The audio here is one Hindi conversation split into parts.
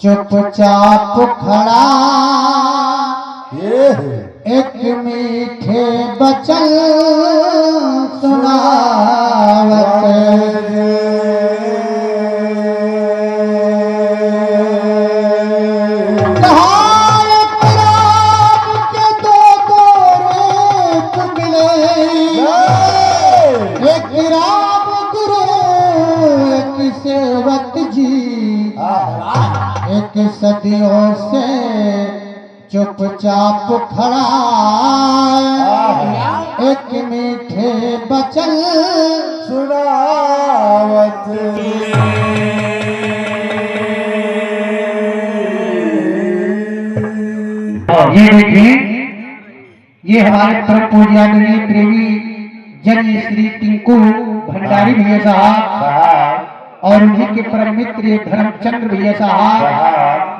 चुपचाप खड़ा एक मीठे बचन सुनावत सदियों से चुपचाप खड़ा एक मीठे बचन सुनावत। ये देखिए, ये हमारे परम पूज्यादरणीय प्रेमी जन श्री टिंकू भंडारी भैया साहब और उन्हीं के परम मित्र धर्मचंद्र भैया साहब,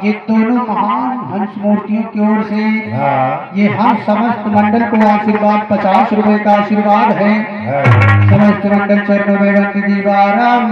ये दोनों महान हंस मूर्तियों की ओर से ये हम समस्त मंडल को आशीर्वाद 50 रुपए का आशीर्वाद है। समस्त मंडल चरणों में वंद दीवारम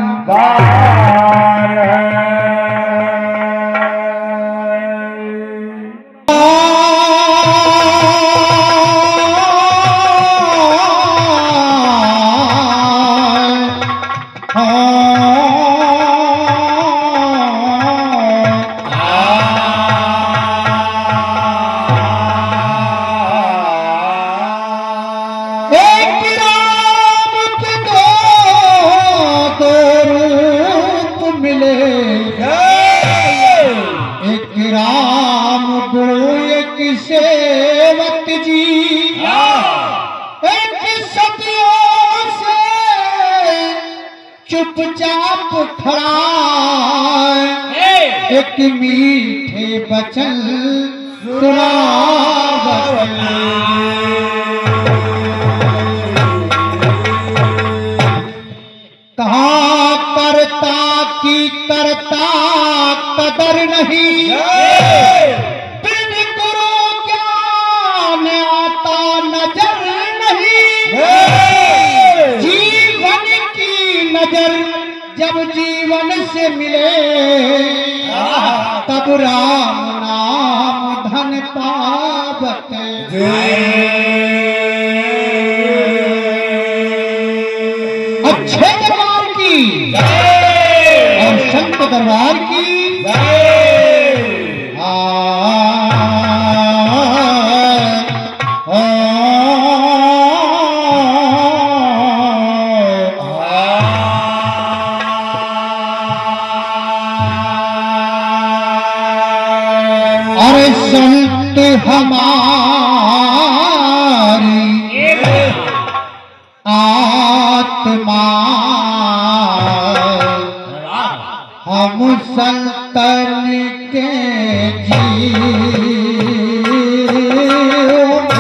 चुपचाप खड़ा एक मीठे बचन सुनावत। कहाँ करता की करता कदर नहीं, बिन गुरु ज्ञान आता नजर नहीं। जीवन की नजर जब जीवन से मिले तब राम नाम धन पावत। अच्छे दरबार की और संत दरबार की संत हमारी आत्मा हम संतन के संत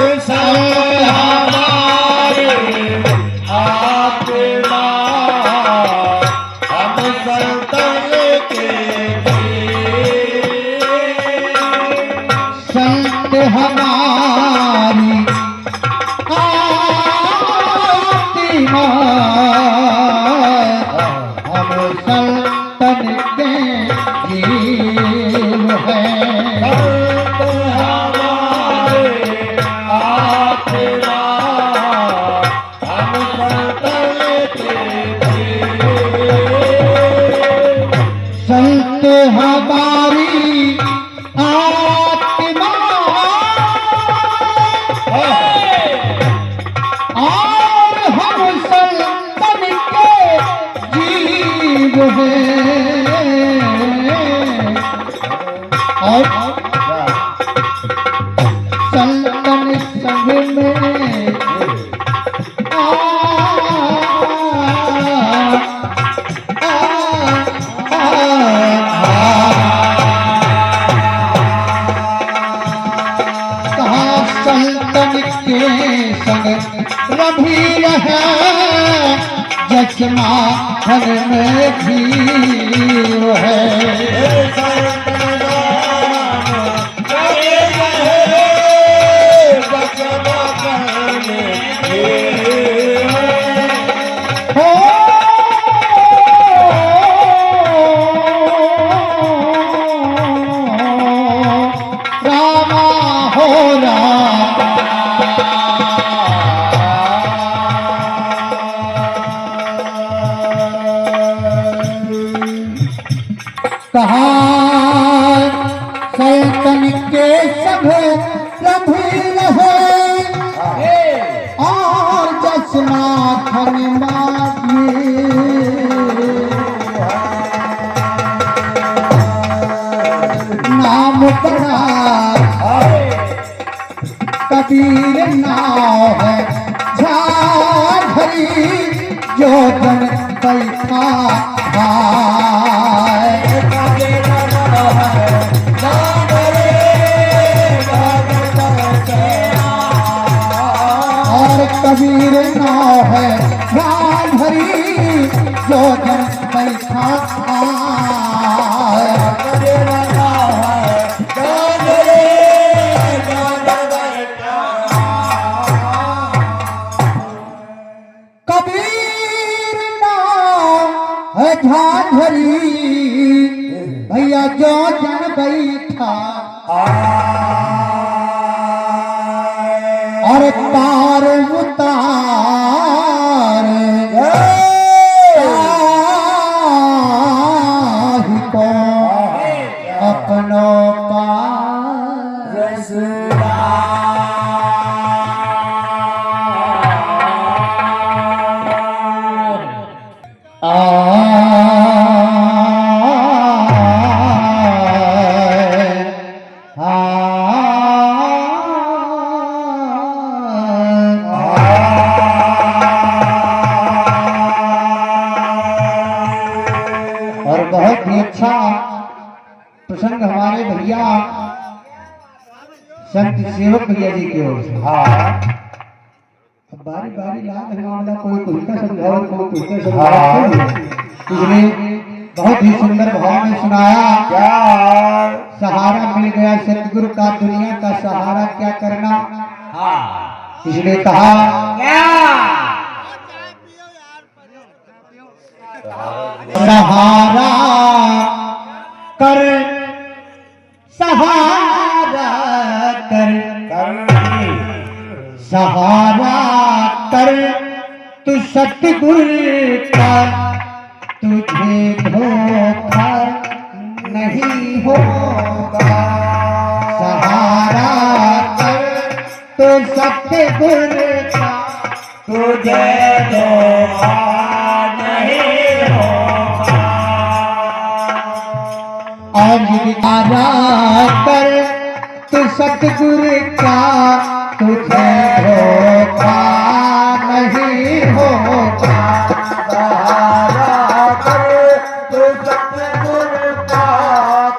हमारी आत्मा हम संतन के संत हमारी आत्मा हम संतन के जीव हैं। संत हमारी आत्मा हम संतन के जीव। संत हमारी और हम संतन के जीव हैं। और संतन संग में चश्मा घर में जीव है। रामा हो राम कहा सैतन के सब प्रभु रहे और जसना खन नाम बड़ा कबीर नाम है झाझरी जो जन बैठा और कबीर नाम है झाझरी जो जन बैठा झाझरी भैया जो जन बैठा और पार उतार को अपनो पार और बहुत ही अच्छा प्रसंग हमारे भैया संत सेवक भैया जी की ओर से। अब बारी बारी लाभ हमारा कोई कुलका समझाओ कोई कुलका समझाओ इसलिए बहुत ही सुंदर भाव में सुनाया। क्या सहारा मिल गया सतगुरु का, दुनिया का सहारा क्या करना। इसलिए कहा सहारा कर सहारा कर सहारा कर तू सतगुरु का, तुझे धोखा नहीं होगा। सहारा कर तू सतगुरु का, तुझे धोखा नहीं होगा। और सहारा कर तू सतगुरु का, तुझे धोखा नहीं होगा। सहारा कर तू सतगुरु का,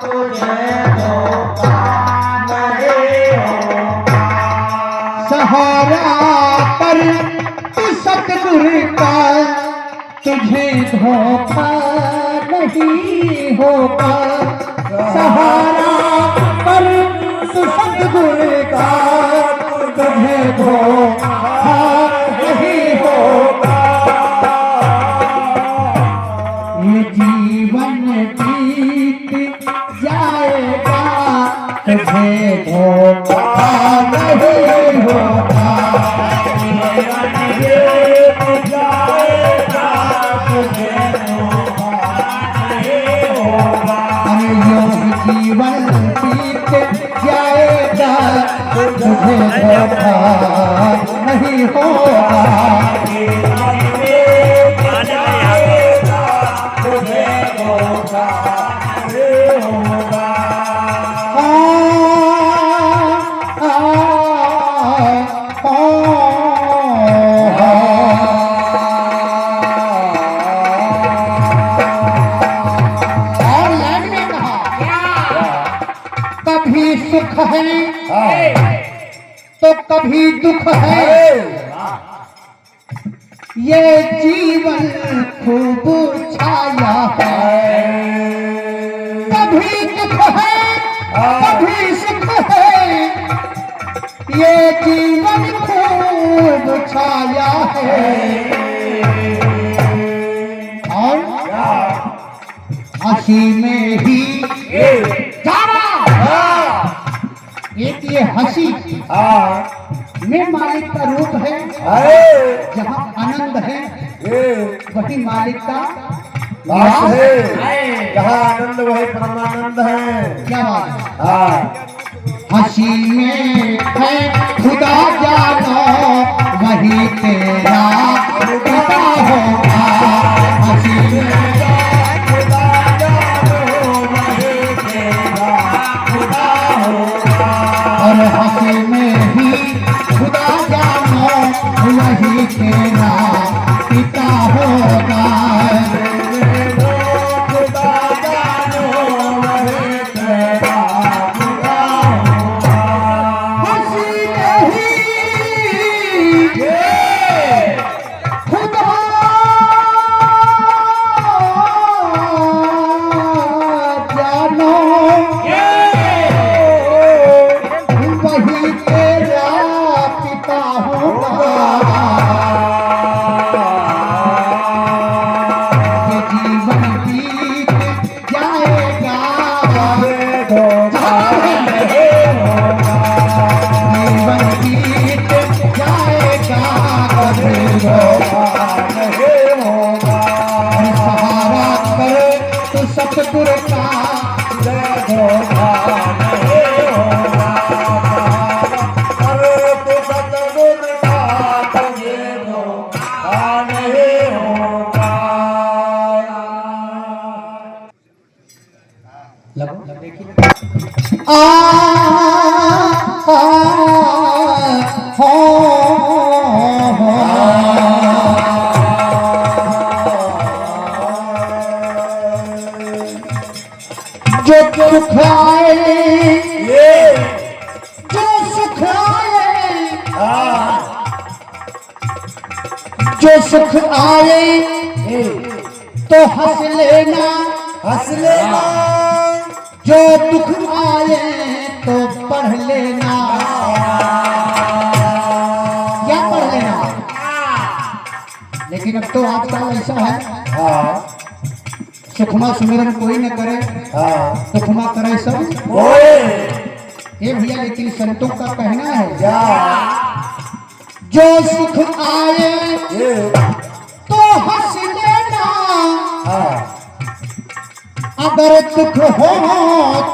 तुझे धोखा नहीं होगा। सहारा कर तू सतगुरु का, तुझे धोखा नहीं होगा। सहारा कर तू सतगुरु का, तुझे धोखा नहीं होगा। ये जीवन बीत जाएगा, तुझे धोखा नहीं होगा। जीवन बीत जाएगा, तुझे धोखा नहीं होगा। जीवन बीत जाएगा, तुझे धोखा नहीं होगा। तुझे धोखा नहीं होगा। कभी सुख है तो कभी दुख है, ये जीवन खूब छाया है, कभी दुख है कभी सुख है, ये जीवन खूब छाया है। और हंसी में ही जाना, एक ये हंसी में मालिक का रूप है, जहाँ आनंद है वही मालिक का बात है, जहाँ आनंद वही परमानंद है। क्या बात है? हंसी में है खुदा जानो वही तेरा पिता होगा, हंसी में खुदा जानो वही तेरा खुदा होगा, और हंसी में ही खुदा जानो वही तेरा पिता होगा। खुदा जानो वही तेरा खुदा होगा। हंसी में ही खुदा जानो वही तेरा पिता होगा। ये जीवन बीत जाएगा, जीवन बीत जाएगा, कभी सहारा कर तू सतगुर का, आ जो दुख आए जो सुख आए, जो सुख आए तो हंस लेना, हंस लेना, जो दुख आए तो पढ़ लेना, क्या पढ़ लेना। लेकिन अब तो आजकल ऐसा है, सुखमा सुमिरन कोई न करे, सुखमा करे सब ये भैया। लेकिन संतों का कहना है जो सुख आए तो हंस लेना, अगर दुख हो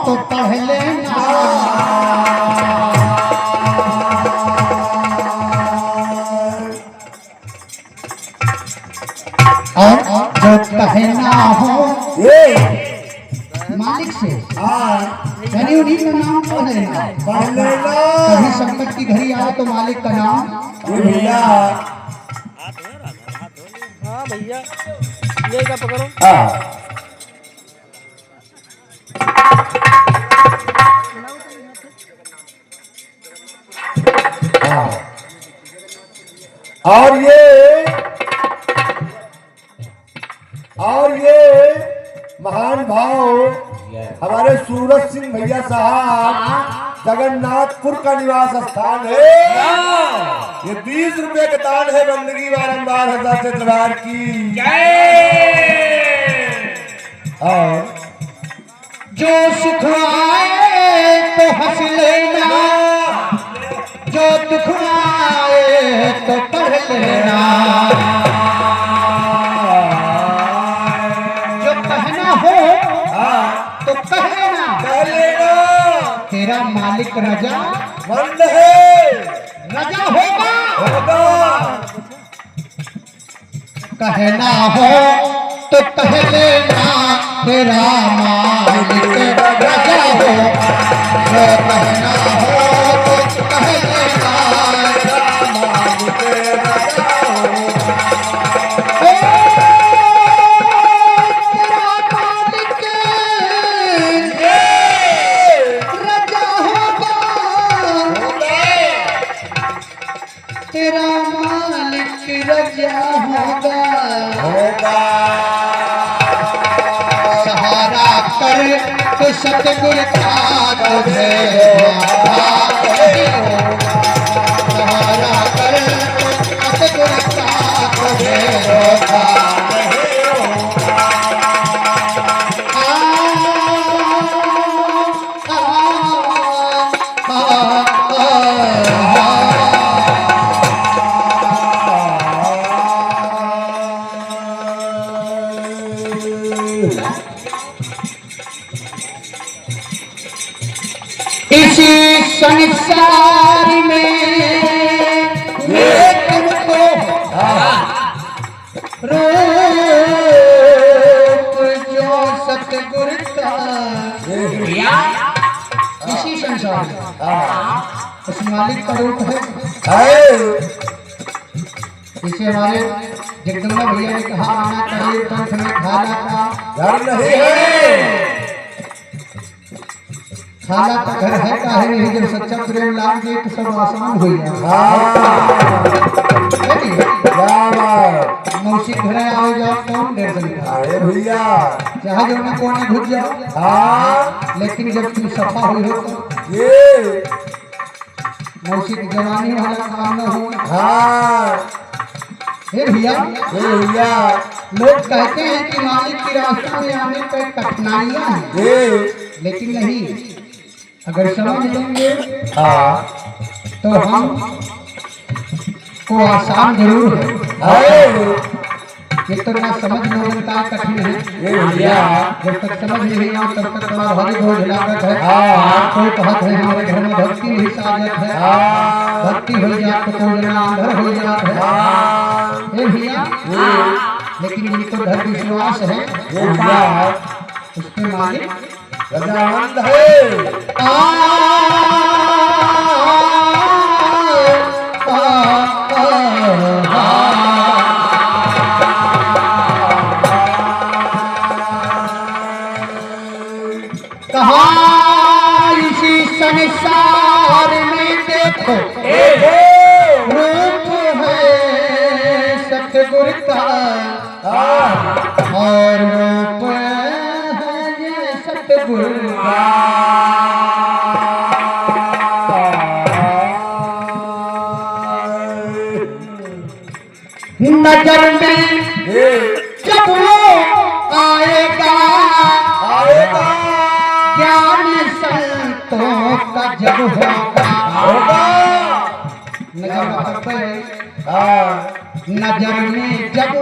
तो पढ़ लेना। और जो कहना हो मालिक से, यानी उन्हीं का नाम पढ़ लेना। कभी संकट की घड़ी आए तो मालिक का नाम भैया। हाँ भैया, ये क्या पकड़ो। और ये महान भाव हमारे सूरज सिंह भैया साहब जगन्नाथपुर का निवास स्थान है। ये 20 रुपए का दान है, बंदगी बारंबार हजरत दरबार की और जो सुख आए तो हंस लेना, जो दुख आए तो पढ़ लेना। जो कहना हो तो कह लेना, तेरा मालिक रजा मंद है, रजा होगा। कहना हो तो कह लेना, तेरा मालिक रजा होगा। जो कहना हो तो कह लेना, तेरा मालिक रजा होगा। तेरा मालिक रजा होगा। सतगुर का तुझे सहारा कर सतगुर का तुझे धोखा नहीं होगा। इसी संसार में तुमको रूप जो सतगुर का इसी संसार में उस मालिक का रूप है। इसे हमारे जगदम्बा भैया ने कहा आना चाहिए पंथ में खाला का घर नहीं है। खाला का घर है काहे नहीं जब सच्चा प्रेम लाग गए तो सब आसान हो गया। मौसी घर आओ जाओ कौन डर सकता अरे भैया चाहे जो ना कोने घुस जाओ। लेकिन जब तुम सफा हुई हो तो ये मौसी की जवानी वाला काम न हो। हे भैया लोग कहते हैं कि मालिक की रास्ता में आने पर कठिनाइयां हैं, लेकिन नहीं, अगर समझ लेंगे तो हम को आसान जरूर है। ये तो ना समझ लोगों का कठिन है। जब तक समझ नहीं आओ तब तक बड़ा भारी बोझ लागत है। कोई कहत है हमारे घर में भक्ति नहीं साजत है, भक्ति हो जाए तो कोई जना अंधर हो जात है। हे भैया लेकिन जिनको धर्म विश्वास है उसके मालिक गजानंद है। कहा इसी संसार में देखो रूप है सतगुर का और रूप है ये सतगुर का। नजर में जब वो आएगा ज्ञान संतों का जब होगा। नजर में जब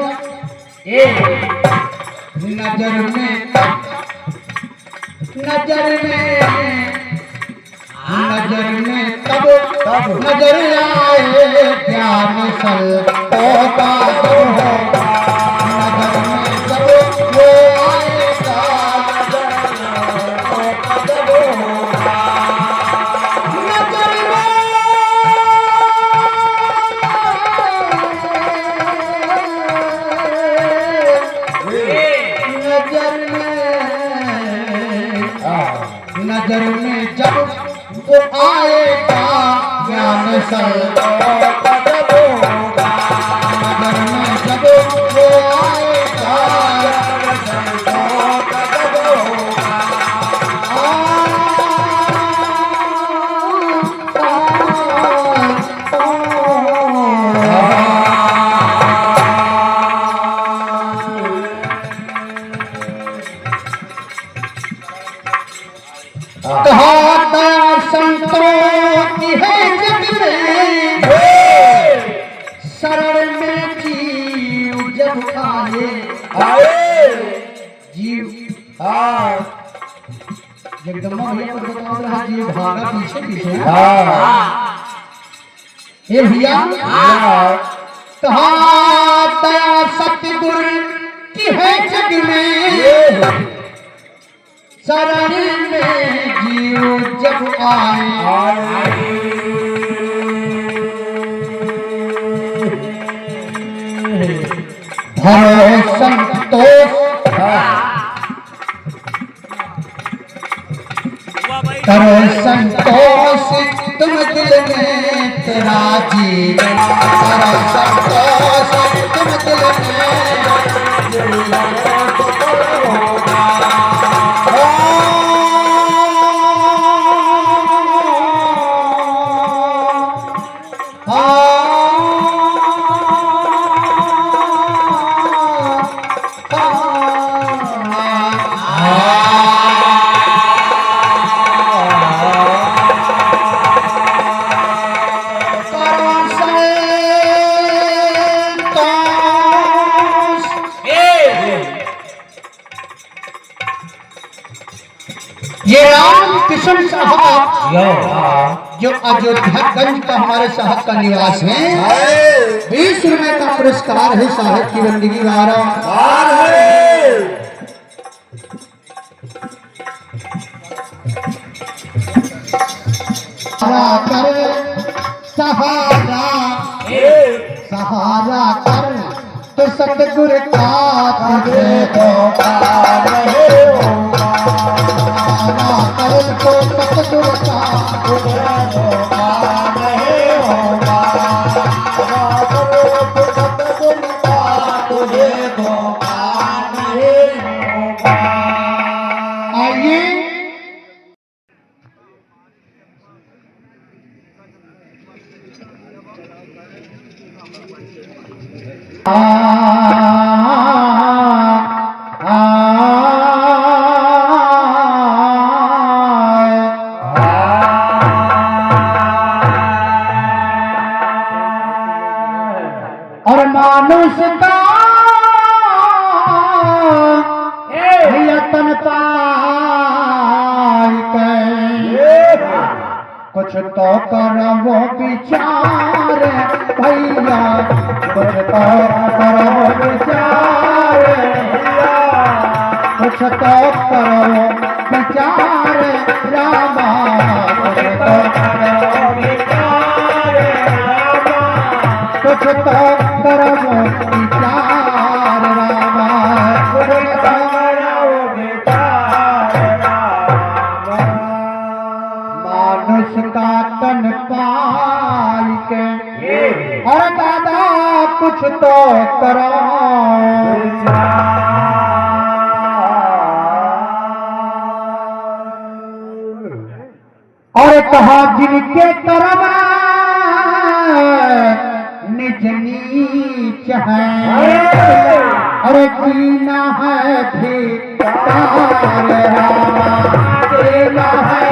नजर में तब नजर आए ज्ञान संतों का जब होगा। नजर में जब वो आएगा नजर में जब वो आएगा ज्ञान संतों का जब होगा। नजर में जब वो आएगा ज्ञान संतों का जब होगा। कहा संतों की है जग में शरण में जीव जब आए जीव जगदम्बा भैया को बता रहा जीव भागा पीछे पीछे। हे भैया कहा दया सतगुर की है जग में शरण में जीव जब आए भरो संतोष करो संतोष तुम दिल में तेरा जीवन करो संतोष तुम दिल में ये राम किशन साहब जो अयोध्यागंज का हमारे साहब का निवास है, 20 रुपए का पुरस्कार है साहब की बंदगी वारा। सहारा सहारा कर तो सतगुर का तुझे सहारा कर तो सतगुर का तुझे आइए और मानुष का यतन पाई के कुछ तो करो विचार भैया, कुछ तो करो विचार, कुछ तो करो विचार रामा, कुछ तो करो विचार रामा, कुछ तो करो विचार रामा, कुछ तो करो विचार रामा। मानुष का तन पाई के और दादा कुछ तो करो और कहा जिनके कर्म निज नीच है और जीना है धिक्कार, जीना है